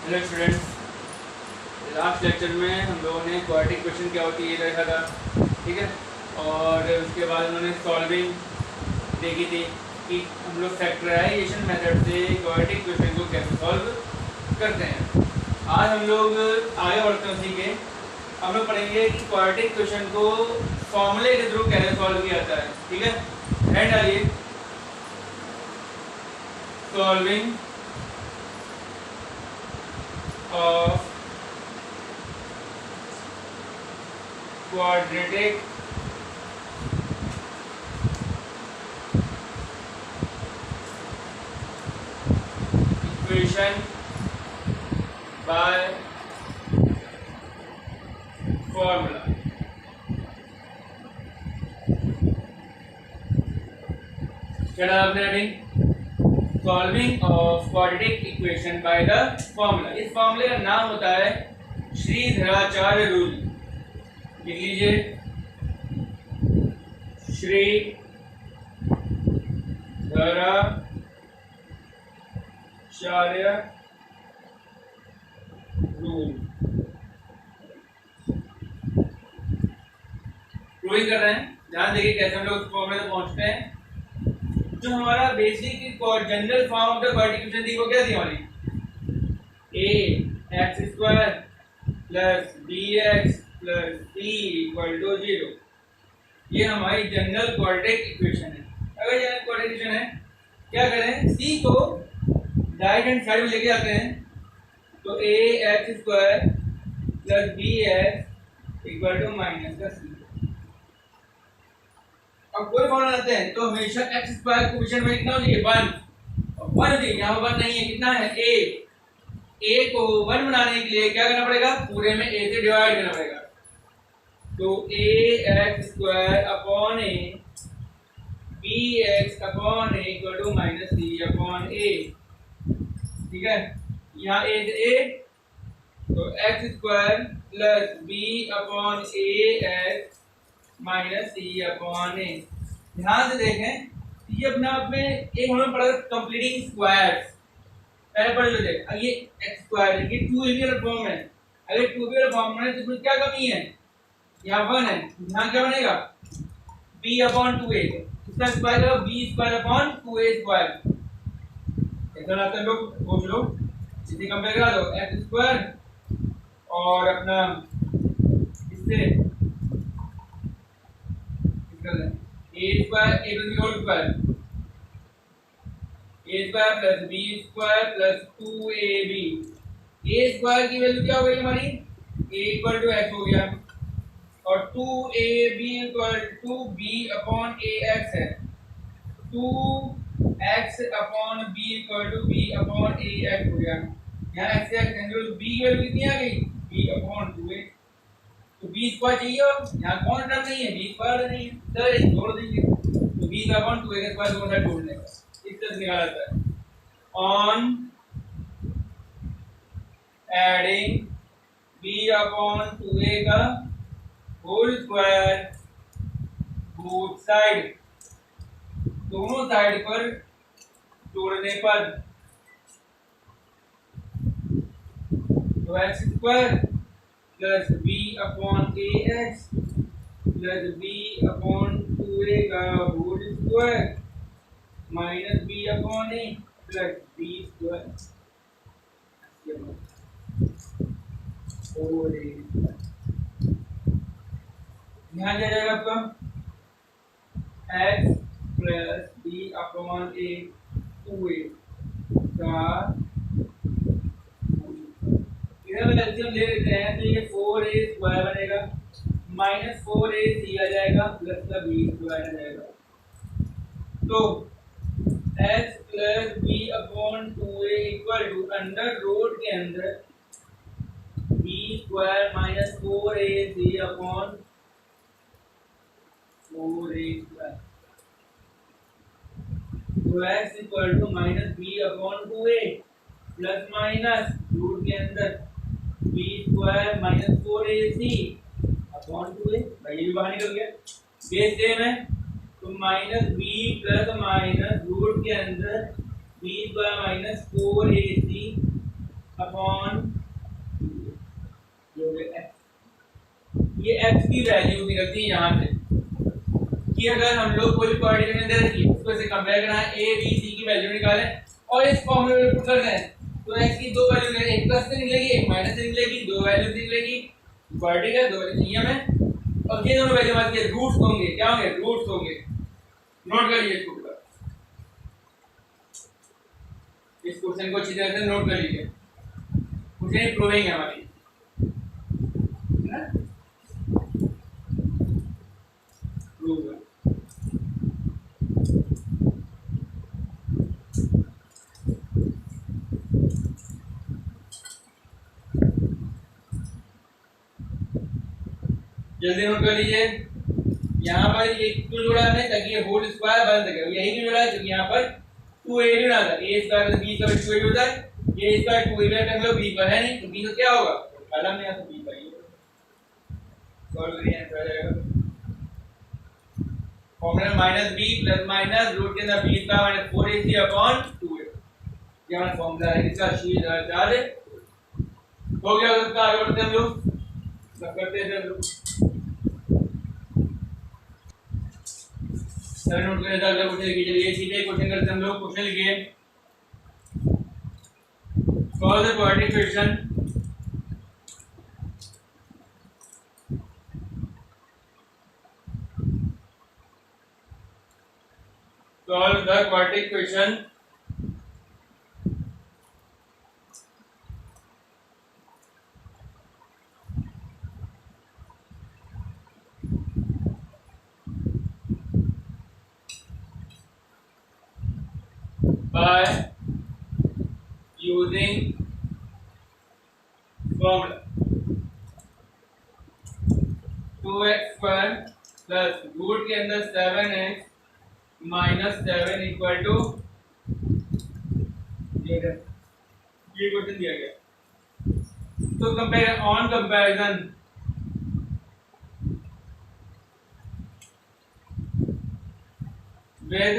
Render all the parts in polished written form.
Hello students, last lecture में हम लोगों ने क्वाड्रेटिक इक्वेशन क्या होती है ये देखा था, ठीक है। और उसके बाद उन्होंने सॉल्विंग देखी थी कि हम लोग फैक्टराइजेशन मेथड से क्वाड्रेटिक इक्वेशन को कैसे सॉल्व करते हैं। आज हम लोग आगे बढ़ते हैं उसी के, हम लोग पढ़ेंगे कि क्वाड्रेटिक इक्वेशन को फॉर्मूले के थ्रू कैसे सॉल्व किया जाता है, ठीक है। हेड डालिए, solving of quadratic equation by formula। क्या डाला आपने heading? Solving of quadratic equation by the formula. इस फॉर्मूले का नाम होता है श्रीधराचार्य रूल। लिख लीजिए, श्रीधराचार्य रूल। प्रूविंग कर रहे हैं, ध्यान देखिए कैसे हम लोग फॉर्मूले तक पहुंचते हैं। जो हमारा basic general form of the quadratic equation थी वो क्या थी हमारी? ax² plus bx plus c equal to 0। ये हमारी जनरल क्वाड्रेटिक इक्वेशन है। अगर जनरल क्वाड्रेटिक इक्वेशन है, क्या करें? c को राइट हैंड साइड में लेके आते हैं तो ax² plus bx equal to minus का c। अब कोई फॉर्मूला लाते हैं तो हमेशा x स्क्वायर कोएफिशिएंट में कितना होगी? 1 और 1 होगी। यहाँ 1 नहीं है, कितना है? a को 1 बनाने के लिए क्या करना पड़ेगा? पूरे में a से डिवाइड करना पड़ेगा। तो ax square upon a bx upon a equal to minus c upon a, ठीक है। यहाँ a से a तो x square plus b upon ax minus C upon A. ध्यान से देखें, ये अपने आप में एक हमें पढ़ा कंप्लीटिंग स्क्वायर्स, पहले पढ़ लो। ये एक्स स्क्वायर है, ये 2 इवियल फॉर्म है। अगर 2 इवियल फॉर्म है तो इसमें क्या कमी है? यहाँ 1 है, यहाँ क्या बनेगा? b upon 2a। इसका स्क्वायर करो, b square upon 2a square. ऐसा आता है, लोग सोच लो, इसे कंपेयर करा दो एक्स स्क्वायर और अपना इससे a square a to the whole square, a square plus b square plus 2ab। a square की वैल्यू क्या हो गई हमारी? a इक्वल टू x हो गया और 2ab equal to b upon ax है। 2x upon b equal to b upon ax हो गया। यहाँ x से x कैंसिल, b की वैल्यू कितनी आ गई? b upon 2a। तो b स्क्वायर चाहिए और यहाँ कौन टर्म नहीं है? b स्क्वायर नहीं है, सर एक जोड़ देंगे तो b का अपॉन 2a का स्क्वायर दोनों साइड जोड़ लेंगे, इस तरह से निकाला जाता है। On adding b upon 2a का होल स्क्वायर बोथ साइड, दोनों साइड पर जोड़ने पर तो x square plus b upon ax plus b upon 2a का whole square minus b upon a plus b square और यहाँ क्या जाएगा आपका? x plus b upon a 2a का एलसीएम ले लेते हैं तो ये 4a स्क्वायर बनेगा माइनस 4ac आ जाएगा प्लस का b स्क्वायर आ जाएगा। तो x plus b upon 2a equal to under root के अंदर b square minus 4ac upon 4a square. तो x equal to minus b upon 2a plus minus root के अंदर b square minus 4ac upon 2a। भाई ये भी बाहर निकल गया, बेस सेम है तो minus b plus minus root के अंदर b square minus 4ac upon ये x की वैल्यू निकलती है यहाँ से कि अगर हम लोग कोई कोऑर्डिनेट में दे रखी है उसको से कंपेयर करना है a b c की वैल्यू निकालें और इस फॉर्मूले में पुट कर दें तो x की दो वैल्यू निकलेगी, एक प्लस से निकलेगी एक माइनस से निकलेगी, दो वैल्यू निकलेगी वर्टिकल दो नियम है और ये दोनों वैल्यू हमारे के रूट्स होंगे, क्या होंगे रूट्स होंगे। नोट कर लीजिए इसको, इस क्वेश्चन को अच्छी तरह से नोट कर लीजिए, क्वेश्चन प्रूविंग है हमारी है ना प्रूव है। जल्दी नोट कर लीजिए, यहाँ पर ये क्यों जोड़ा हमने ताकि ये होल स्क्वायर बन सके, यही क्यों जोड़ा है क्योंकि यहाँ पर 2a भी ना था, a square plus b square 2a होता है, a square 2a rectangle b पर है नहीं तो b तो क्या होगा कॉलम में यहाँ तो b पर ही सॉल्व करिए आंसर आ जाएगा। Formula minus b plus minus root के अंदर b का माइनस 4ac अपॉन 2a ये हमारा फॉर्मूला है, इसका शीट चार्ज हो गया। उसका आगे बढ़ते हैं हम लोग, सब करते हैं हम लोग सर नोट करें अगला क्वेश्चन लिखिए। चलिए सीधे क्वेश्चन करते हैं हम लोग, क्वेश्चन लिखिए solve the quadratic equation solve the quadratic equation by using formula 2x square plus root के अंदर 7x माइनस 7 इक्वल टू ये क्वेश्चन दिया गया। तो compare on comparison with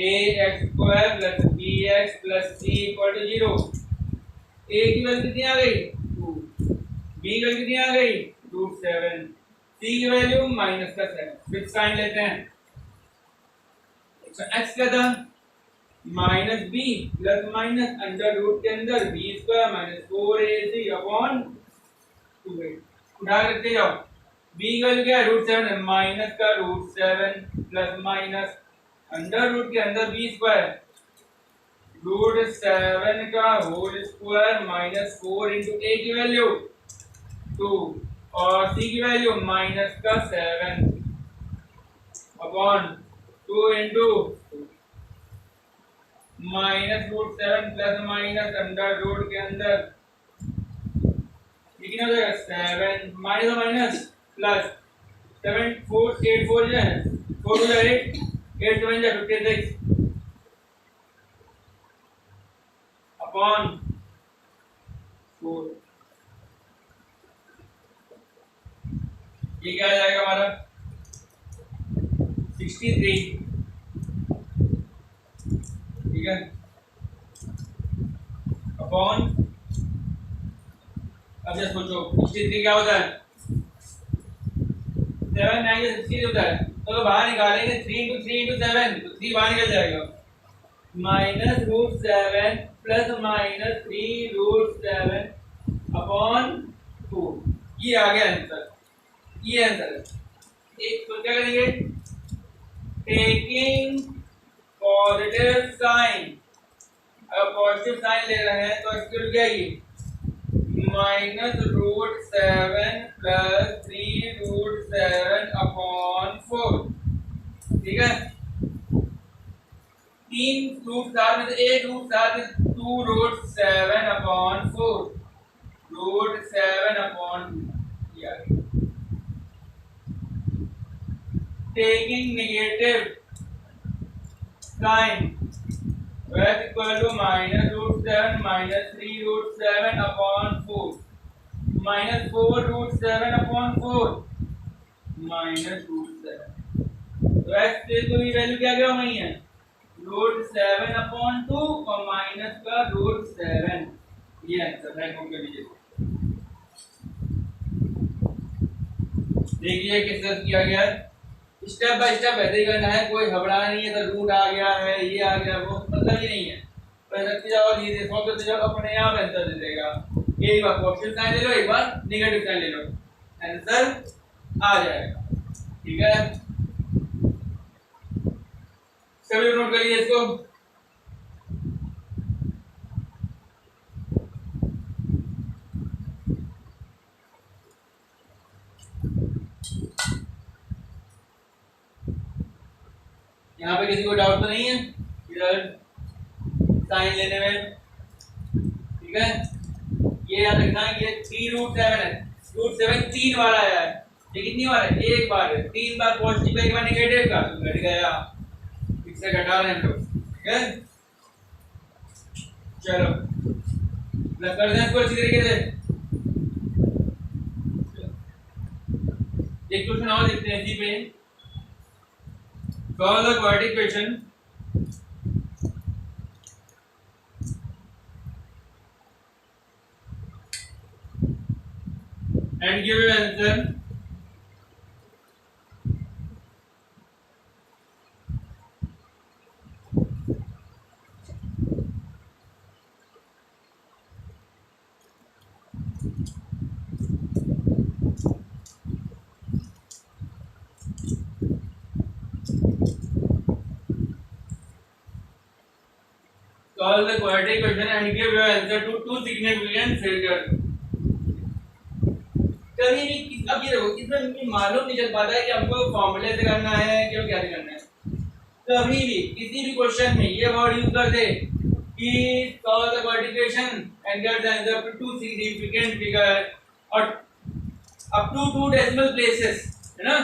ax square plus bx plus c equal to 0 a की value कितनी आ गई 2, b की वैल्यू कितनी आ गई √7, c की वैल्यू -7। फिक्स साइन लेते हैं, तो x क्या था -b plus minus under root के अंदर b square minus 4ac upon 2a उठा करते जाओ। b की वैल्यू क्या है √7 माइनस का √7 प्लस माइनस अंडर रूट के अंदर b स्क्वायर √7 का whole square minus 4 into a की वैल्यू 2 और c की वैल्यू माइनस का 7 upon 2 into minus √7 plus minus under root के अंदर ये कितना हो जाएगा 7 माइनस माइनस प्लस 7 4 8 4 जो है 4 हो जाए 8 7 जा 56 अपॉन 4 ये क्या आ जाएगा हमारा 63 ठीक है अपॉन अब जरा सोचो 63 क्या होता है 7 9 60 होता है तो बाहर निकालेंगे 3 into 3 into 7 तो 3 बाहर निकल जाएगा -√7 प्लस -3√7 अपॉन 2 ये आ गया आंसर, ये आंसर है। एक तो क्या करेंगे टेकिंग पॉजिटिव साइन, अगर पॉजिटिव साइन ले रहे हैं तो इसके क्या ये -√7 प्लस 3√7 अपॉन 4 ठीक है। 3 रूट 7 में से एक रूट 7 में 2√7 upon 4 √7 upon 2 taking negative sign was equal to -√7 minus 3√7 upon 4 -4√7 upon 4 -√7 तो x से तो ये वैल्यू क्या क्या हो गई है रूट 7/2 और माइनस का रूट 7, ये आंसर है। नोट कर लीजिए, देखिए किस तरह किया गया है, स्टेप बाय स्टेप ऐसे ही करना है, कोई घबराना नहीं है। तो रूट आ गया है, ये आ गया, वो मतलब ही नहीं है। पर रखते जाओ, धीरे सॉल्व करते जाओ, अपने आप आंसर दे देगा। एक बार पॉजिटिव साइन ले लो, एक बार नेगेटिव साइन ले लो, आंसर आ जाएगा। ठीक है, सभी नोट करिए इसको। यहाँ पे किसी को डाउट तो नहीं है इधर साइन लेने में? ठीक है, ये याद रखना, ये 3√7 है। √7 3 बार आया है, ये कितनी बार है? एक बार है। 3 बार पॉजिटिव का, एक बार नेगेटिव का, तो घट गया, इससे घटा रहे हैं हम लोग। ठीक है, चलो प्लस कर दें इसको अच्छी तरीके से। एक क्वेश्चन और देखते हैं इसी पे। Solve the quadratic equation and give your answer. Solve the quadratic equation and give your answer to two significant figures. कभी भी अब ये देखो, इसमें मालूम नहीं चल पाता है कि हमको फॉर्मूले से करना है कि क्या करना है। कभी भी किसी भी क्वेश्चन में ये वर्ड यूज कर दे कि solve the quadratic equation and get the answer to two significant figures और up to 2 decimal places, है ना?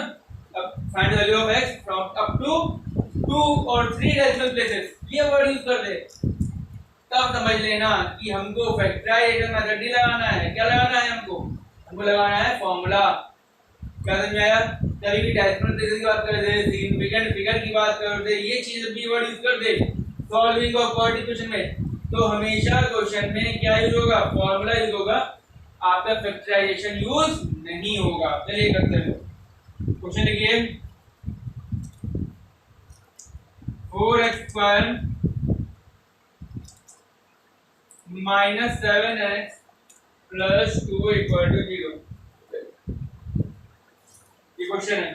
अब find the value of x from up to 2 or 3 decimal places, ये वर्ड यूज कर दे, तब समझ लेना कि हमको फैक्टराइजेशन मेथड नहीं लगाना है। क्या लगाना है? हमको लगाना है फॉर्मूला। क्या समझ में आया? कभी भी डेसिमल प्लेसेस की बात कर दे, सिग्निफिकेंट फिगर की बात कर दे, ये चीज भी वर्ड यूज कर दे सॉल्विंग ऑफ क्वाड्रेटिक इक्वेशन में, तो हमेशा क्वेश्चन में क्या यूज होगा? फॉर्मूला यूज होगा, आपका फैक्टराइजेशन यूज नहीं होगा। चलिए करते हैं क्वेश्चन। देखिए, 4x² minus 7x plus 2 equal to 0, ये क्वेश्चन है।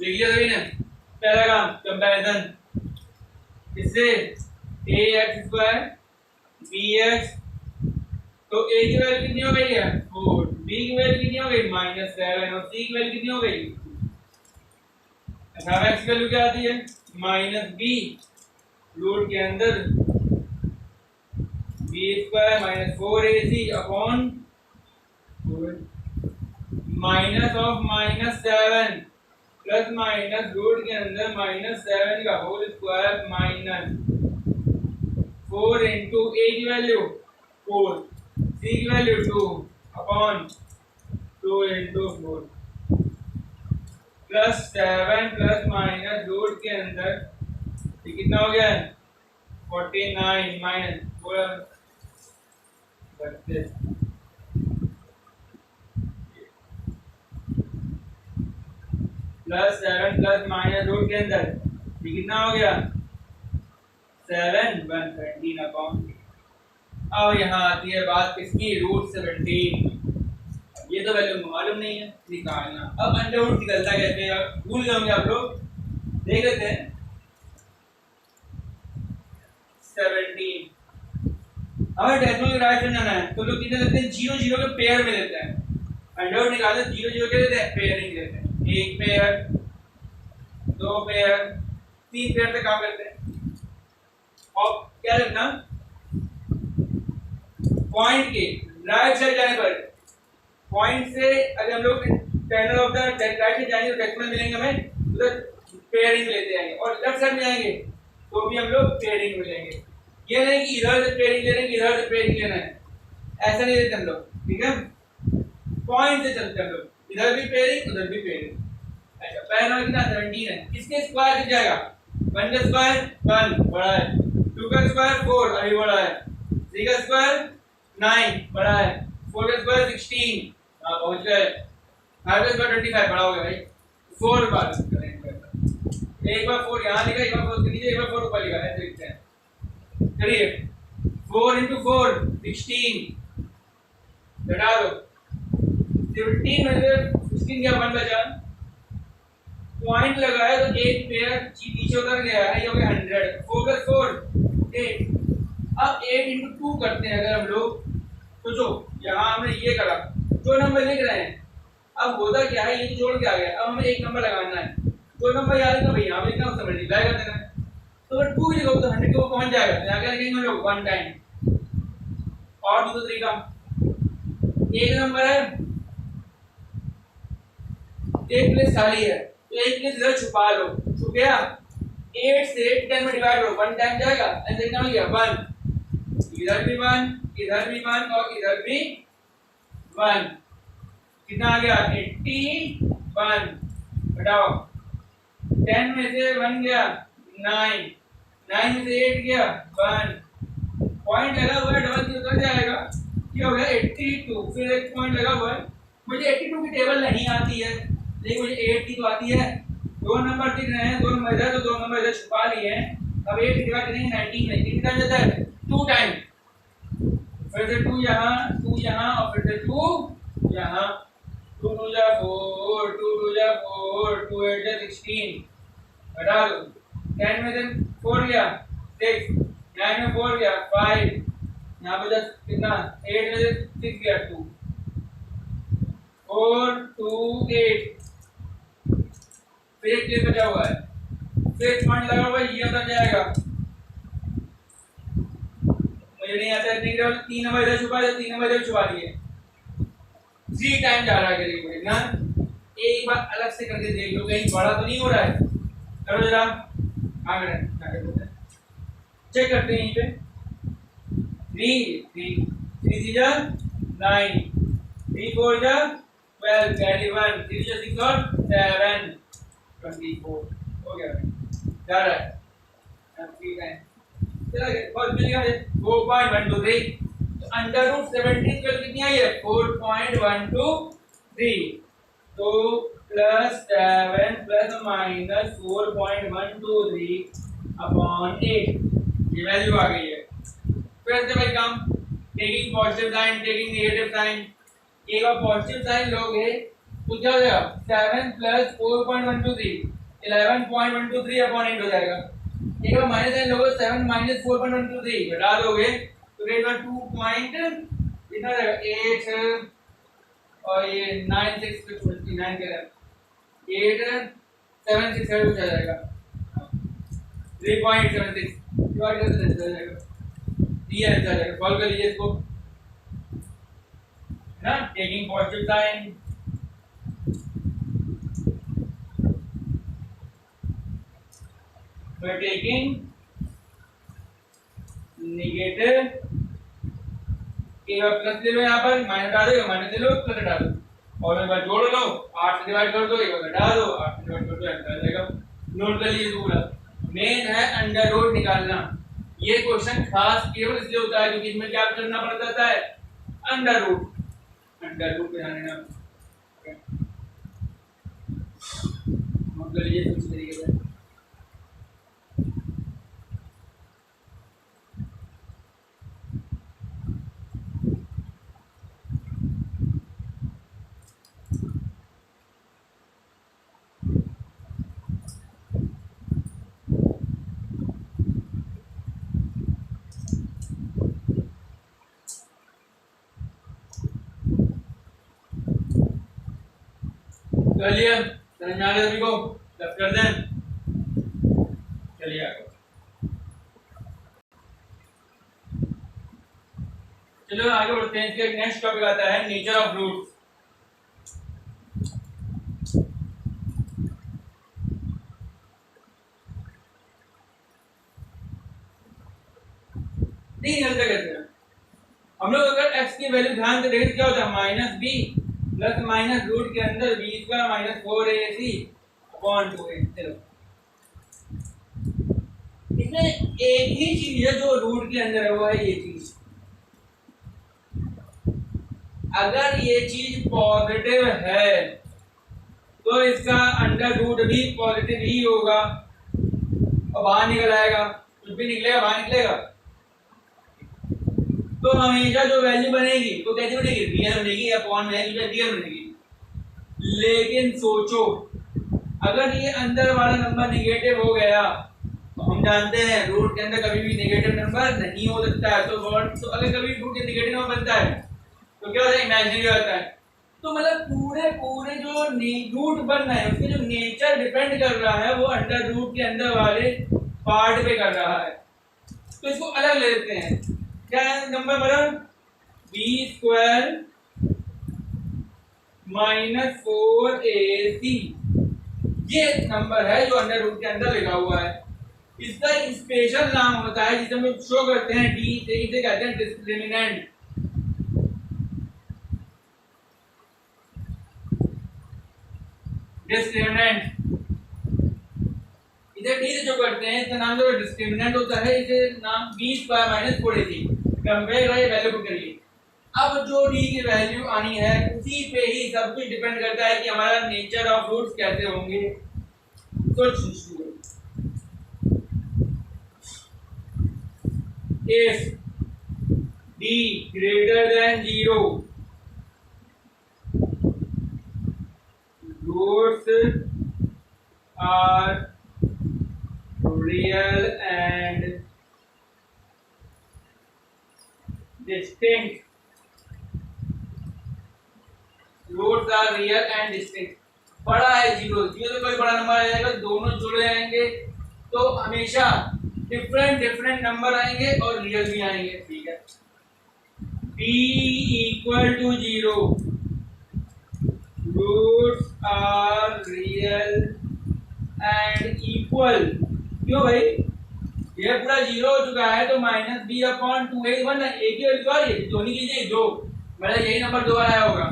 देखिए सभी ने, पहला काम कंपैरिजन, इससे ax² bx, तो a की वैल्यू कितनी हो गई है? 4, b की वैल्यू कितनी हो गई? -7, और c की वैल्यू कितनी हो गई? अब x की वैल्यू क्या आती है? -b, रूट के अंदर b² -4ac upon minus of -7 plus minus root के अंदर -7 का whole square minus 4 into a की वैल्यू 4, c की value 2 upon 2 into 4 plus 7 plus minus root के अंदर, ये कितना हो गया है? 49 minus 4 32 plus 7 plus minus root के अंदर, ये कितना हो गया? 7 117 अपॉन। अब यहाँ आती है बात किसकी? √17। ये तो वैल्यू मालूम नहीं है, निकालना। अब अंडर रूट निकलता कैसे है? भूल गए होंगे आप लोग, देख लेते हैं। 17 हमें डेसिमल राइट में जाना है, तो लोग कितने लेते हैं? 0 0 के पेयर में लेते हैं। अंडर रूट निकालते 0 0 के लेते हैं, पेयरिंग लेते हैं। एक पेयर, दो पेयर, 3 पेयर तक काम करते हैं। और क्या रखना? पॉइंट के राइट साइड जाने पर, पॉइंट से अगर हम लोग panel of the right side जाएंगे तो डेसिमल मिलेंगे हमें, उधर पेयरिंग लेते आएंगे। और लेफ्ट साइड में जाएंगे तो भी हम लोग पेयरिंग मिलेंगे। ये नहीं कि इधर से पेयरिंग ले रहे हैं, इधर से पेयरिंग लेना है, ऐसा नहीं लेते हम लोग। ठीक है, पॉइंट से चलते हम लोग, इधर भी पेयरिंग उधर भी पेयरिंग, अच्छा पहला नंबर कितना 17 है, इसके स्क्वायर कितना जाएगा 1 का स्क्वायर 1 बड़ा है, 2 का स्क्वायर 4 अभी बड़ा है, 3 का स्क्वायर 9 बड़ा है, 4 का स्क्वायर 16 हां पहुंच गए, 5 का स्क्वायर 25 बड़ा हो गया भाई। 4 बार करेंगे, एक बार 4 यहां लिखा, एक बार 4 नीचे, एक बार 4 ऊपर लिखा है, देखते हैं करिए 4 into 4 16 घटा दो 17 में से 16 क्या 1 बचा, पॉइंट लगाया तो एक पेयर नीचे उतर गया है, ये हो गया 100, 4 + 4 8। अब 8 into 2 करते हैं अगर हम लोग, तो जो यहाँ हमने ये करा, जो नंबर लिख रहे हैं, अब होता क्या है, ये जोड़ के आ गया, अब हमें एक नंबर लगाना है, जो नंबर याद है भैया यहाँ पे लिखना, उससे मल्टीप्लाई कर देना है, तो अगर 2 लिखो तो 100 के वो पहुंच जाएगा, तो यहाँ क्या लिखेंगे हम लोग 1 टाइम। और दूसरा तरीका, एक नंबर है, एक प्लेस खाली है, तो एक प्लेस इधर छुपा लो, छुप गया, 8 से 10 में डिवाइड करो, 1 टाइम जाएगा, ऐसे कितना हो गया 1, इधर भी 1, इधर भी 1 और इधर भी 1, कितना आ गया 81, घटाओ 10 में से 1 गया 9, 9 में से 8 गया 1, पॉइंट लगा हुआ है, डबल की उतर जाएगा, ये हो गया 82, फिर एक पॉइंट लगा हुआ है, मुझे 82 की टेबल नहीं आती है, लेकिन मुझे 8 की तो आती है, दो नंबर दिख रहे हैं, दो नंबर इधर, तो दो नंबर इधर छुपा लिए हैं, अब 8 डिवाइड करेंगे 19 में, कितना टाइम जाता है 2 टाइम, फिर से 2 यहाँ 2 यहाँ और फिर से 2 यहाँ, 2 2 जा 4, 2 2 जा 4, 2 8 जा 16, घटा दो, 10 में से 4 गया 6, 9 में 4 गया 5, यहाँ पे जस्ट कितना 8 में से 6 गया 2, 4 2 8, फिर एक प्लेस बचा हुआ है, फिर पॉइंट लगा हुआ है, ये उतर जाएगा, मुझे नहीं आता है, 3 नंबर इधर छुपा है, 3 नंबर इधर छुपा दिए, 3 टाइम जा रहा है करीब ना, एक बार अलग से करके देख लो कहीं बड़ा तो नहीं हो रहा है, करो जरा आगे चेक करते हैं, यहीं पे 3 3 जा 9, 3 4 जा 12, कैरी 1, 3 जा 6 और 7 24 हो गया, जा रहा है, ठीक है चला गया, बहुत मिल गया 4.123, तो अंडर रूट 70 कितनी आई है 4.123, तो +7 ± 4.123 अपॉन 8, ये वैल्यू आ गई है। फिर से भाई काम, taking positive sign, taking negative sign, एक बार पॉजिटिव साइन लोगे तो क्या हो जाएगा 7 + 4.123 11.123 अपॉन 8 हो जाएगा, एक बार माइनस साइन लोगे 7 - 4.123 घटा दोगे तो रेट में 2 पॉइंट कितना आ जाएगा 8 और ये 96 पे 29 के रहा 8 7 6 कुछ आ जाएगा 3.76 डिवाइड कर देते हैं जाएगा, ये आंसर है, सॉल्व कर लीजिए इसको, है ना, taking positive sign, we're taking negative, एक बार प्लस ले लो, यहाँ पर माइनस हटा दो, माइनस ले लो प्लस हटा दो, और एक बार जोड़ लो 8 से डिवाइड कर दो, एक बार घटा दो 8 से डिवाइड कर दो, आंसर आ जाएगा। नोट कर लीजिए पूरा, मेन है अंडर रूट निकालना, ये क्वेश्चन खास केवल इसलिए होता है क्योंकि इसमें क्या करना पड़ता है अंडर रूट पे ध्यान देना, नोट कर लीजिए इस तरीके से। चलिए समझ आ रहा है सभी को, सब कर दें, चलिए आगे, चलो आगे बढ़ते हैं, इसका नेक्स्ट टॉपिक आता है नेचर ऑफ रूट्स। नहीं निकलते कैसे हम लोग, अगर x की वैल्यू ध्यान से देखें क्या होता है -b प्लस माइनस रूट के अंदर b² - 4ac अपॉन 2a। चलो इसमें एक ही चीज है जो रूट के अंदर है, वो है ये चीज। अगर ये चीज पॉजिटिव है तो इसका अंडर रूट भी पॉजिटिव ही होगा और बाहर निकल आएगा, कुछ भी निकलेगा बाहर निकलेगा। तो हमेशा जो वैल्यू बनेगी वो कैसी बनेगी, रियल बनेगी, अपॉन में रियल बनेगी। लेकिन सोचो अगर ये अंदर वाला नंबर निगेटिव हो गया, तो हम जानते हैं रूट के अंदर कभी भी नेगेटिव नंबर नहीं हो सकता है। तो अगर कभी रूट के नेगेटिव नंबर बनता है तो क्या होता है, इमेजिनरी होता है। तो मतलब पूरे पूरे जो रूट बन रहा है उसके जो नेचर डिपेंड कर रहा है वो अंडर रूट के अंदर वाले पार्ट पे कर रहा है। तो इसको अलग ले लेते हैं। क्या है नंबर मतलब b² - 4ac, ये नंबर है जो अंडर रूट के अंदर लिखा हुआ है। इसका स्पेशल नाम होता है जिसे हम शो करते हैं डी से, इसे कहते हैं डिस्क्रिमिनेंट। डिस्क्रिमिनेंट इसे डी से जो करते हैं इसका नाम जो डिस्क्रिमिनेंट होता है, इसे नाम b² - 4ac। कंपेयर करिए, वैल्यू पुट करिए। अब जो डी की वैल्यू आनी है उसी पे ही सब कुछ डिपेंड करता है कि हमारा नेचर ऑफ रूट्स कैसे होंगे। तो if d greater than 0, roots are real and distinct. Roots are real and distinct. बड़ा है 0, 0 तो कोई बड़ा नंबर आ जाएगा, दोनों जुड़े आएंगे तो हमेशा डिफरेंट नंबर आएंगे और रियल भी आएंगे। ठीक है, b = 0, roots are real and equal. क्यों भाई, ये पूरा 0 हो चुका है तो -b/2a बन एक ही और ये दोनों कीजिए, दो मतलब यही नंबर दो बार आया होगा।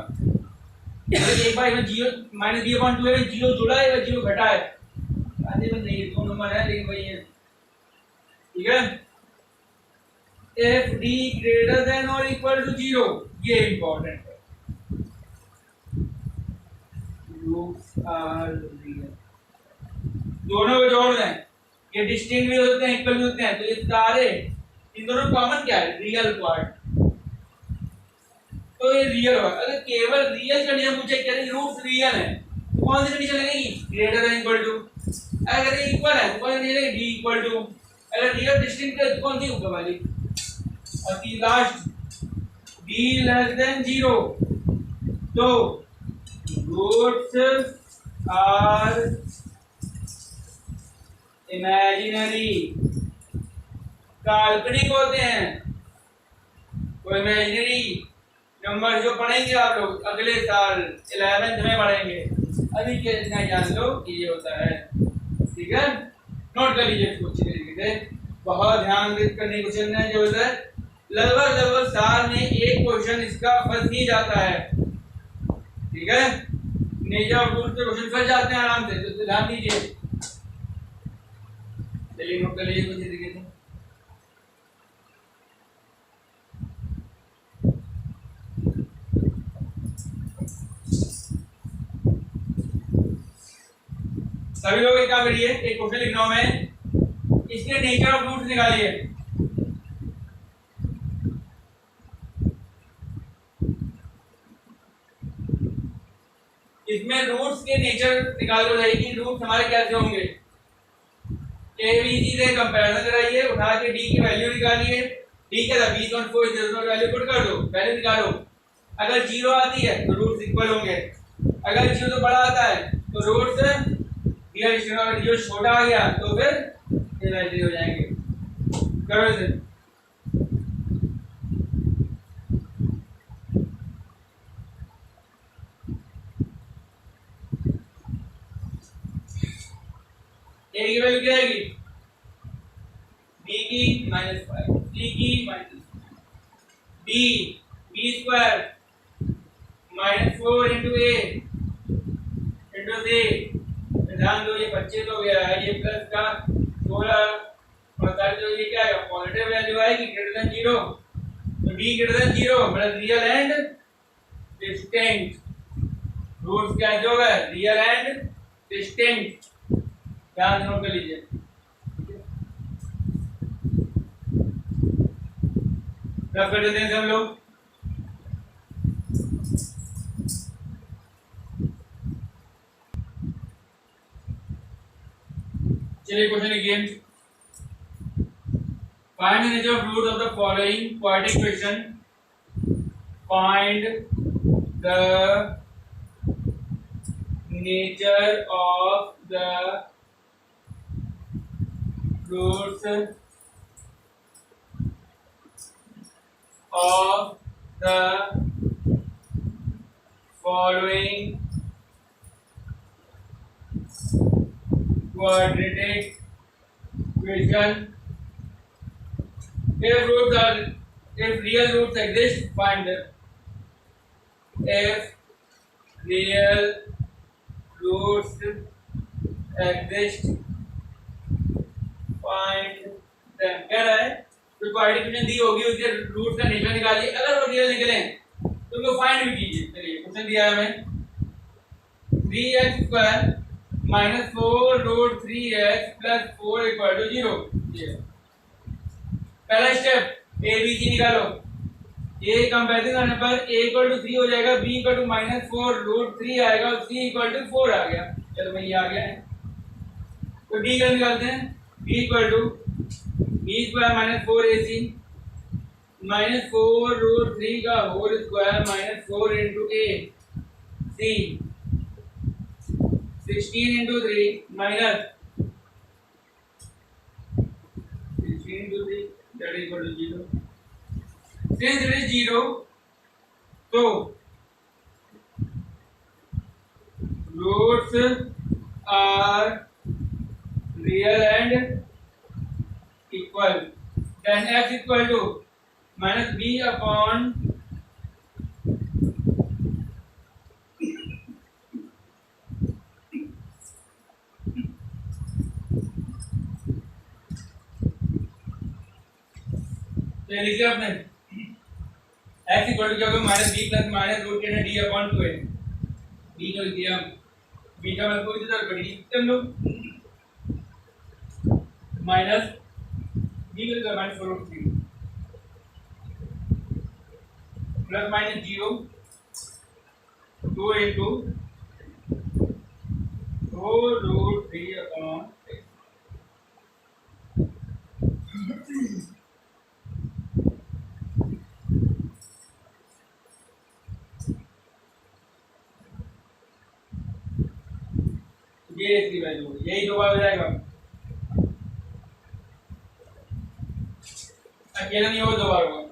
एक बार इसमें 0 -b/2a में 0 जुड़ा है या 0 घटा है, आधे में नहीं, दो नंबर है लेकिन वही है। ठीक है, if d greater than or equal to 0, ये इंपॉर्टेंट है। रूट्स आर रियल, दोनों को जोड़ दें, ये डिस्टिंक्ट भी होते हैं इक्वल भी होते हैं, तो ये सारे इन दोनों कॉमन क्या है, रियल पार्ट। तो ये रियल होगा। अगर केवल रियल कंडीशन पूछे करें रूट्स रियल है तो कौन सी कंडीशन लगेगी, ग्रेटर देन इक्वल टू। अगर ये इक्वल है तो कौन सी लगेगी, d इक्वल टू। अगर रियल डिस्टिंक्ट है तो कौन सी ऊपर वाली, और की लास्ट d लेस देन 0। तो रूट्स आर इमेजिनरी, काल्पनिक होते हैं। तो इमेजिनरी नंबर जो पढ़ेंगे आप लोग अगले साल 11th में पढ़ेंगे, अभी के इतना जान लो कि ये होता है। ठीक है, नोट कर लीजिए इसको अच्छी तरीके से, बहुत ध्यान करने की कोशिश करना है। जो है लगभग साल में एक क्वेश्चन इसका फंस ही जाता है। ठीक है, नेचर ऑफ रूट्स के क्वेश्चन फंस जाते हैं आराम से, तो ध्यान दीजिए। चलिए नोट कर लीजिए कुछ तरीके से। सभी लोग एक काम करिए, एक क्वेश्चन लिख रहा हूं मैं, इसके नेचर ऑफ रूट्स निकालिए। इसमें रूट्स के नेचर निकाल दो भाई कि रूट्स हमारे कैसे होंगे। ABC से कंपैरिजन कराइए, उठा के d की वैल्यू निकालिए। d क्या था, b/4, वैल्यू पुट कर दो, वैल्यू निकालो। अगर 0 आती है तो रूट्स इक्वल होंगे, अगर 0 तो बड़ा आता है तो रूट्स रियल डिस्टिंक्ट, अगर 0 छोटा आ गया तो फिर इमेजिनरी हो जाएंगे। करो इसे। a की वैल्यू क्या आएगी, b की -5, c की -5, b² -4 into a into c ध्यान दो, ये 25 हो गया है, ये प्लस का 16 45 हो, ये क्या है पॉजिटिव वैल्यू आएगी ग्रेटर देन 0, तो d ग्रेटर देन 0 मतलब रियल एंड डिस्टिंक्ट। रूट्स क्या जो है रियल एंड डिस्टिंक्ट, ध्यान नोट कर लीजिए। रब कर देते हैं हम लोग। चलिए क्वेश्चन लिखिए, find the nature of root of the following quadratic equation, find the nature of the roots of the following quadratic equation. If real roots exist, find them. If real roots exist, find them. क्या रहा है? कोई quadratic equation दी होगी, उसके roots का nature निकालिए, अगर वो रियल निकले तो उनको फाइंड भी कीजिए। चलिए क्वेश्चन दिया है हमें 3x² - 4 रूट 3x + 4 = 0। ये पहला स्टेप ए बी सी निकालो, ए कंपेरिजन करने पर a = 3 हो जाएगा, b = -4 रूट 3 आएगा और c = 4 आ गया। चलो भाई ये आ गया है, तो d का निकालते हैं, b = b² - 4ac -4 रूट 3 का whole square -4 into a c 16 into 3 minus 16 into 3 that is equal to 0. Since it is 0, so roots are real and equal, then x equal to minus b upon तो लिखिए आपने x equal to क्या होगा minus B plus minus root के D upon 2 है, b को लिख दिया, b का मतलब कोई इधर करी हम लोग माइनस b को लिखा minus 4 root 3 plus minus 0 2 into 4 root 3 upon ये इसकी वैल्यू, यही दो बार हो जाएगा, अकेला नहीं होगा, दो बार होगा।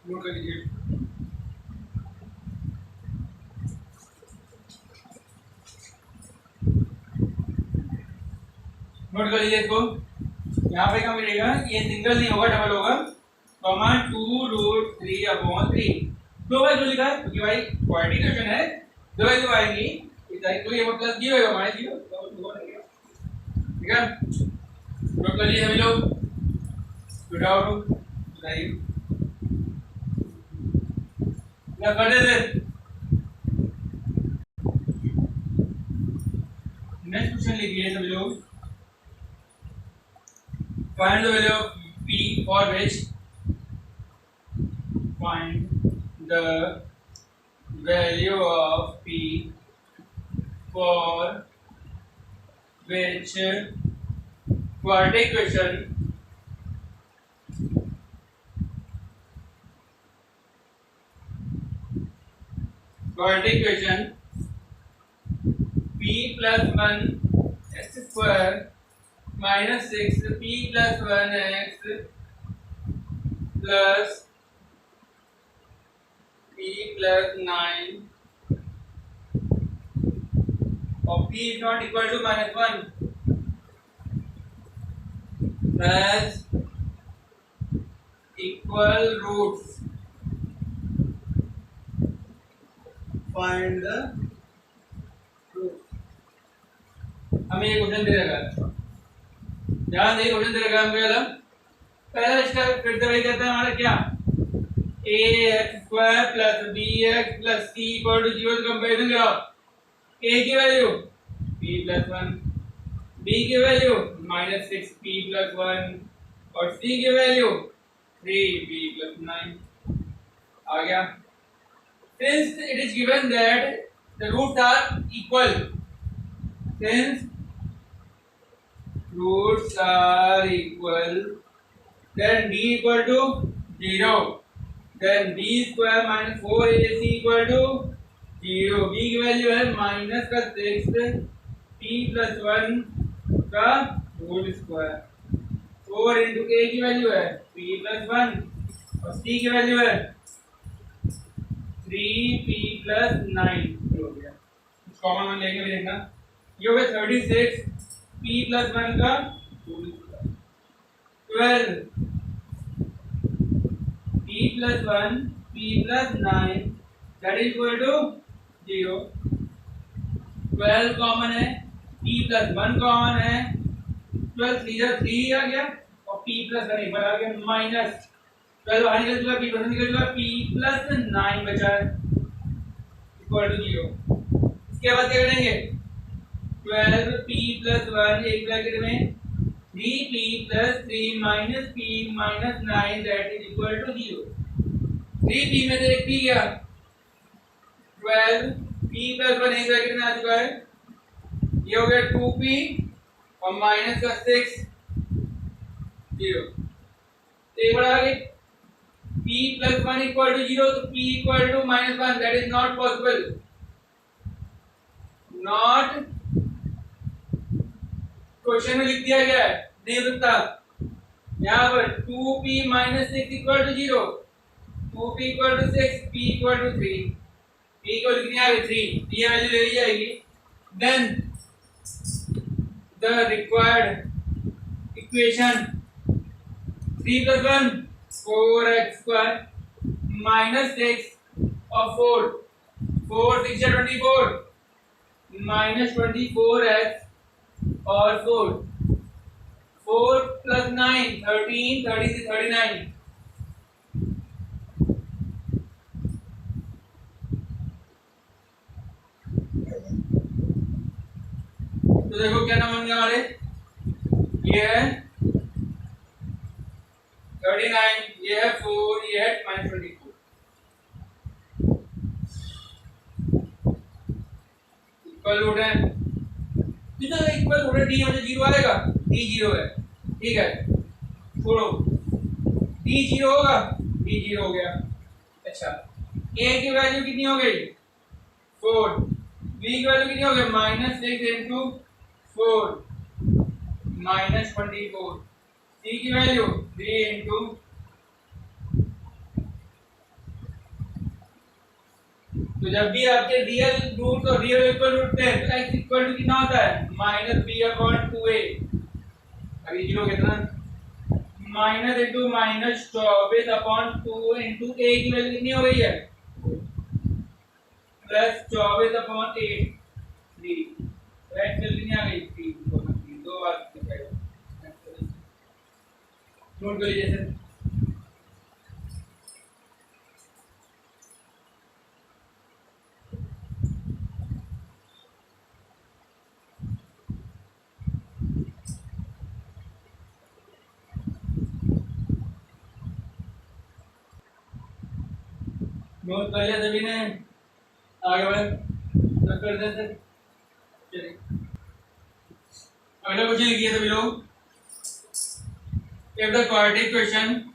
नोट कर लीजिए, नोट कर लीजिए इसको। यहाँ पे क्या मिलेगा, ये सिंगल नहीं होगा डबल होगा, 2 रूट 3 अपॉन 3 दो बार जो लिखा है क्योंकि भाई क्वाड्रेटिक इक्वेशन है, दो बार जो आएगी इधर तो ये मतलब 0 होगा माइनस 0, ठीक है। नोट कर लीजिए सभी लोग, विदाउट बताइए क्या कर देते। नेक्स्ट क्वेश्चन लिखिए सभी लोग, find the value of p for which find the value of p for which quadratic equation p plus 1 x square minus 6 p plus 1 x plus p plus 9 और p is not equal to -1 has equal roots, find the root. हमें ये question दे रखा है, ध्यान दें question दे रखा है हमको। पहला स्टेप फिर से वही कहता है हमारा क्या, a x square plus b x plus c equal to 0 comparison कराओ। ए की वैल्यू p प्लस 1, b की वैल्यू माइनस 6p प्लस 1 और c की वैल्यू 3p प्लस 9 आ गया। Since it is given that the roots are equal, since roots are equal, then d equal to 0, then b square minus 4ac equal to 0, b की value है minus का 6 p plus 1 का whole square, 4 into a की value है p plus 1 और c की value है 3p plus 9 हो गया। कॉमन वन लेके भी देखना, ये हो गया 36 p प्लस 1 का whole square, 12 p plus 1 p plus 9 that is equal to 0। 12 common है, p प्लस 1 कॉमन है, 12 3 आ गया और p प्लस 1 एक बार आ गया माइनस 12 बाहर निकल चुका, p प्लस निकल चुका, p प्लस 9 बचा है इक्वल टू 0। इसके बाद क्या करेंगे, 12p प्लस 1 एक ब्रैकेट में 3p plus 3 minus p minus 9 that is equal to 0। 3p में से एक p गया, 12p प्लस 1 एक ब्रैकेट में आ चुका है, ये हो गया 2p और माइनस का 6 0। एक बार आगे p plus 1 equal to 0, तो p equal to minus 1, that is not possible, not question में लिख दिया गया है, नहीं हो सकता। यहाँ पर 2p minus 6 equal to 0, 2p equal to 6, p equal to 3, p equal to कितनी आ गई 3, ये वैल्यू ले ली जाएगी। then the required equation 3 plus 1 4x square minus 6 और 4 6 या 24 minus 24x और 4 plus 9 13 30 से 39। तो देखो क्या नाम बन गया हमारे, ये है 39, ये है 4, ये है माइनस 24। इक्वल रूट है, कितना इक्वल रूट है, डी में 0 आएगा, डी 0 है, ठीक है छोड़ो, डी 0 होगा, डी 0 हो गया। अच्छा ए की वैल्यू कितनी हो गई 4, बी की वैल्यू कितनी हो गई माइनस 6 इंटू 4 माइनस 24, सी की वैल्यू 3 इंटू, तो जब भी आपके रियल रूट और रियल इक्वल रूट थे तो x इक्वल टू कितना होता है माइनस बी अपॉन 2a। अभी जीरो कितना minus into minus 24 upon 2 into a की वैल्यू कितनी हो गई है प्लस 24 अपॉन 8 3, राइट वैल्यू कितनी आ गई 3, दो बार नोट कर लीजिए सर। नोट कर लिया सभी ने, आगे बढ़े नोट कर दे सर। चलिए अगला क्वेश्चन लिखिए सभी लोग। If the quadratic equation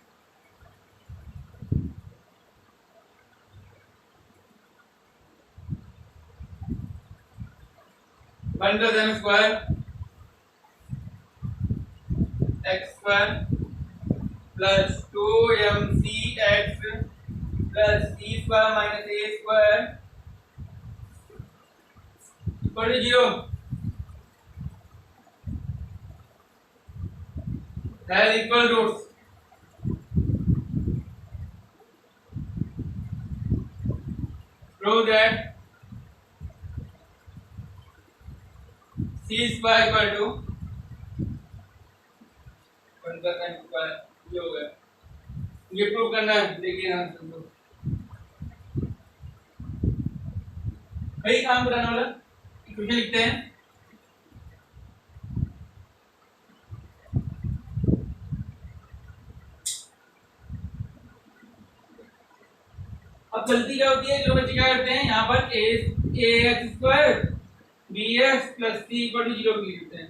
one plus m square x square plus 2mcx plus c square minus a square equal to 0 has equal roots. Prove that C square equal to 1 plus M square, ये हो गया। ये prove करना है, देखिए यहाँ से लोग भाई काम कराने वाला इक्वेशन लिखते हैं। अब गलती क्या होती है, जो बच्चे क्या करते हैं यहाँ पर a x square b x plus c equal to 0 लिख देते हैं।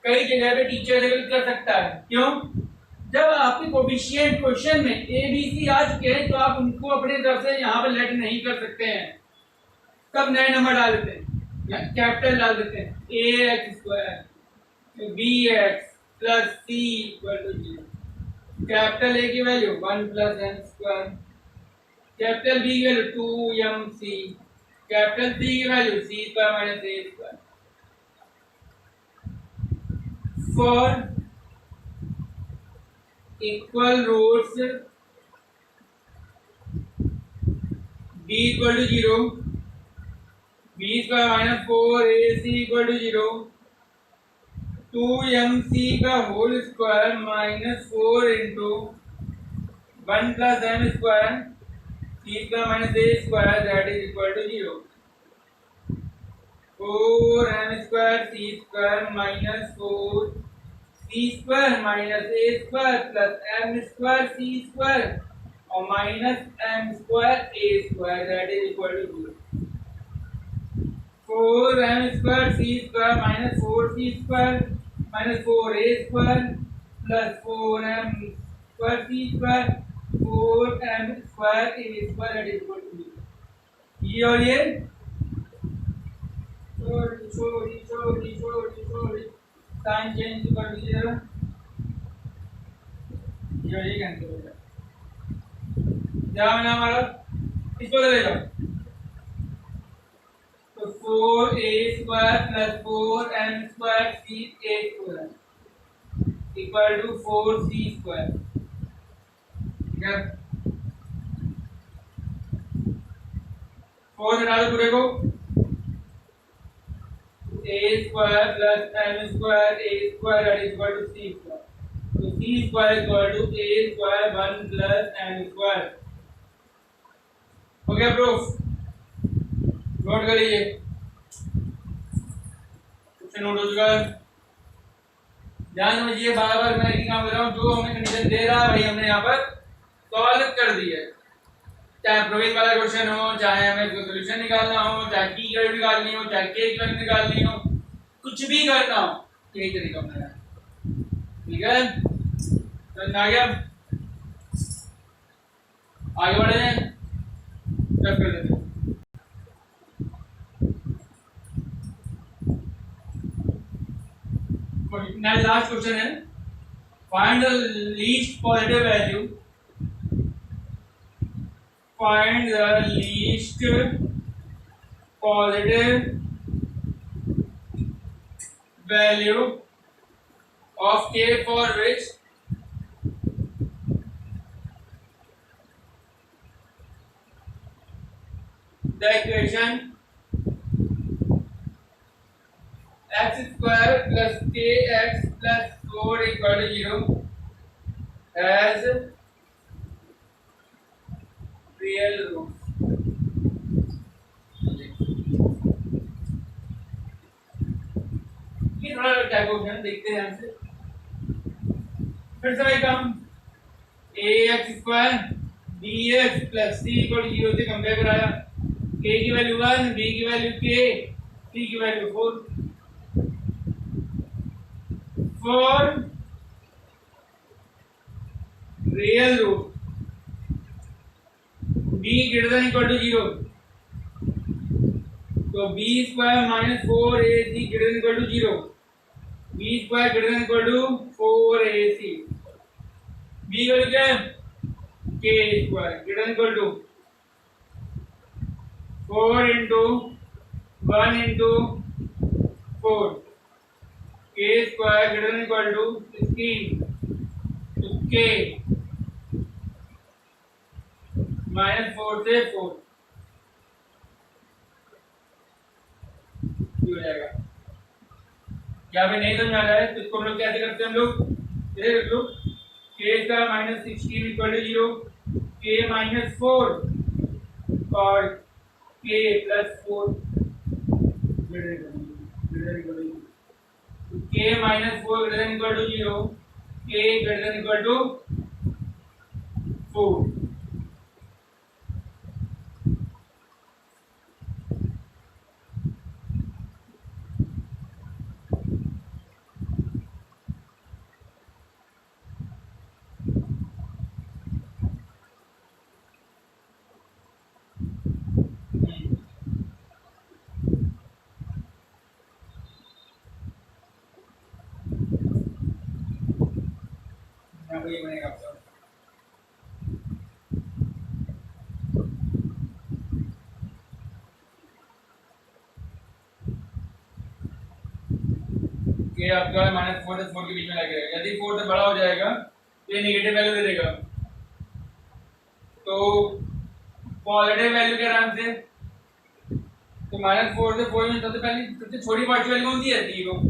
कई जगह पे टीचर से गलत कर सकता है, क्यों? जब आपके कोफिशिएंट क्वेश्चन में ए बी सी आ चुके हैं तो आप उनको अपने तरफ से यहाँ पर लेट नहीं कर सकते हैं, तब नए नंबर डाल देते हैं, कैपिटल डाल देते हैं, a x square b x plus c equal to 0। Capital a की value 1 plus M square, capital b की वैल्यू 2mc, कैपिटल सी की value c square minus A square. For equal roots b equal to 0, b square minus 4ac equal to 0, 2mc का whole square minus 4 into 1 plus M square C square minus A square that is equal to 0। 4m square C square minus 4 C square minus A square plus M square C square और minus M square A square that is equal to 0। 4m square C square minus 4c square minus 4a square plus 4m square C square 4m square A square that is equal to 0। ये और ये छोड़ी sign change कर दीजिए जरा, ये cancel हो गया। जहाँ मैंने हमारा इसको ले लो, तो 4a square plus 4m square C A square equal to 4c square, ठीक है। 4 हटा दो पूरे को, a square plus m square a square is equal to c square, तो c square equal to a square 1 plus m square. हो गया proof, note करिए, कुछ नोट हो चुका है। ध्यान समझिए, बार बार मैं एक काम कर रहा हूँ, जो हमें कंडीशन दे रहा है वही हमने यहाँ पर सॉल्व कर दिया है। चाहे प्रोविजन वाला क्वेश्चन हो, चाहे हमें सोल्यूशन निकालना हो, चाहे की की वैल्यू निकालनी हो, चाहे के की वैल्यू निकालनी हो, कुछ भी करना हो, यही तरीका अपना है, ठीक है। समझ आ गया? आगे बढ़े हैं, कर लेते हैं। लास्ट क्वेश्चन है, find the least positive value, find the least positive value of k for which the equation x square plus kx plus 4 equal to 0 has real roots। ये थोड़ा टाइप ऑफ है, देखते हैं हमसे। फिर से वही काम, ax square bx plus c equal to 0 से कंपेयर कराया, k की वैल्यू 1, b की वैल्यू k, c की value 4। For real root b greater than equal to 0, तो b square minus 4ac greater than equal to 0, b square greater than equal to 4ac, b value क्या है, k square greater than equal to 4 into 1 into 4, k square greater than equal to 16, तो k minus 4 से 4 हो जाएगा। यहाँ पे नहीं समझ आ रहा है तो इसको हम लोग कैसे करते हैं, हम लोग ये देख लो k square minus 16 equal to 0, k minus 4 और k plus 4 k minus 4 greater than equal to 0, k greater than equal to 4। ये बनेगा आपका ये आपका -4 से 4 के बीच में लगेगा। यदि 4 से बड़ा हो जाएगा तो ये नेगेटिव वैल्यू दे देगा, तो पॉजिटिव वैल्यू के आराम से तो -4 से 4 में सबसे पहले सबसे छोटी पार्ट वैल्यू कौन सी है, 0।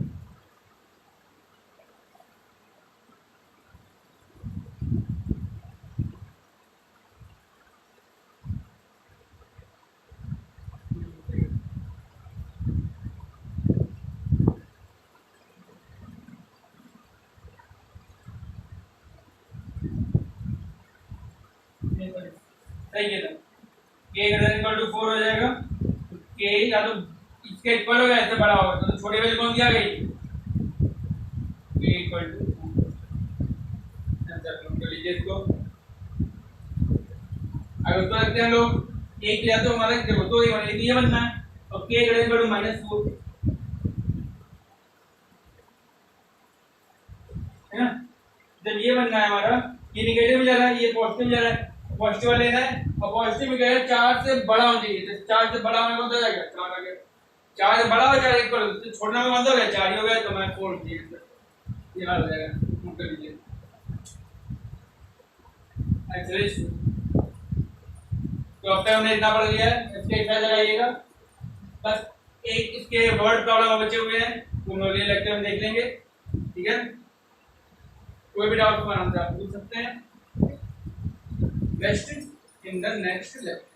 सही है ना, k ग्रेटर इक्वल टू 4 हो जाएगा, तो k या तो इसके इक्वल होगा, ऐसे बड़ा होगा, तो छोटी वैल्यू कौन सी आ गई, k इक्वल टू 4। आंसर कर लीजिए इसको। अगर उसको रखते हैं हम लोग एक या तो हमारा देखो तो ये बनना है और k ग्रेटर इक्वल टू -4 है ना। जब ये बनना है हमारा, ये नेगेटिव में जा रहा है, ये पॉजिटिव जा रहा है, पॉजिटिव लेना है और पॉजिटिव में गया 4 से बड़ा होना चाहिए, तो 4 से बड़ा होने कौन सा जाएगा, 4 आ गया, 4 से बड़ा हो जाएगा इक्वल, तो छोड़ना में कौन सा हो गया, 4 ही हो गया, तो मैं 4 दिया, ये हाल हो जाएगा। नोट कर लीजिए एक्सरसाइज। तो अब तक हमने इतना पढ़ लिया है, इसके एक्सरसाइज लगाइएगा, बस एक इसके वर्ड प्रॉब्लम बचे हुए हैं, वो हम अगले लेक्चर में देख लेंगे, ठीक है। कोई भी डाउट हो आप पूछ सकते हैं। Next in the next lecture.